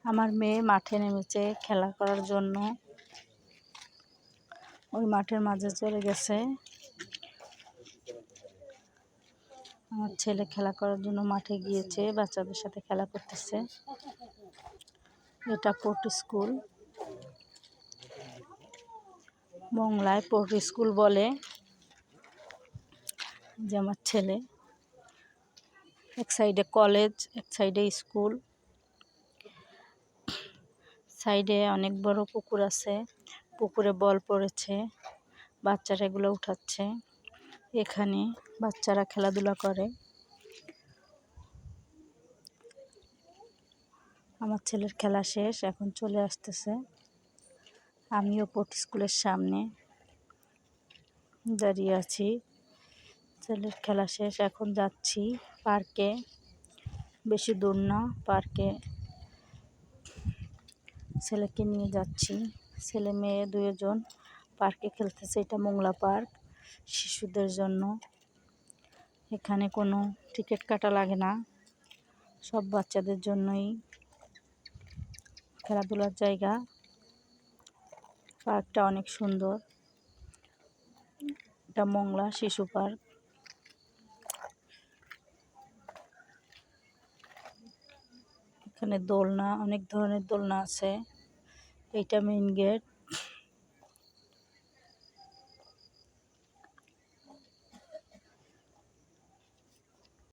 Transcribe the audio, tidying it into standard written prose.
আমার মেয়ে মাঠে নেমেছে খেলা করার জন্য। ওই মাঠের মাঝে চলে গেছে। আমার ছেলে খেলা করার জন্য মাঠে গিয়েছে, বাচ্চাদের সাথে খেলা করতেছে। এটা পোর্ট স্কুল, বাংলায় পোর্ট স্কুল বলে। যে আমার ছেলে, এক সাইডে কলেজ, এক সাইডে স্কুল, সাইডে অনেক বড় পুকুর আছে। পুকুরে বল পড়েছে, বাচ্চারা এগুলো উঠাচ্ছে। এখানে বাচ্চারা খেলাধুলা করে। আমার ছেলের খেলা শেষ, এখন চলে আসতেছে। আমিও পোর্ট স্কুলের সামনে দাঁড়িয়ে আছি। ছেলের খেলা শেষ, এখন যাচ্ছি পার্কে। বেশি দূর না, পার্কে ছেলেকে নিয়ে যাচ্ছি। ছেলে মেয়ে দুজন পার্কে খেলতেছে। এটা মোংলা পার্ক, শিশুদের জন্য। এখানে কোনো টিকিট কাটা লাগে না, সব বাচ্চাদের জন্যই খেলাধুলার জায়গা। পার্কটা অনেক সুন্দর। এটা মোংলা শিশু পার্ক। এখানে দোলনা, অনেক ধরনের দোলনা আছে। এইটা মেইন গেট।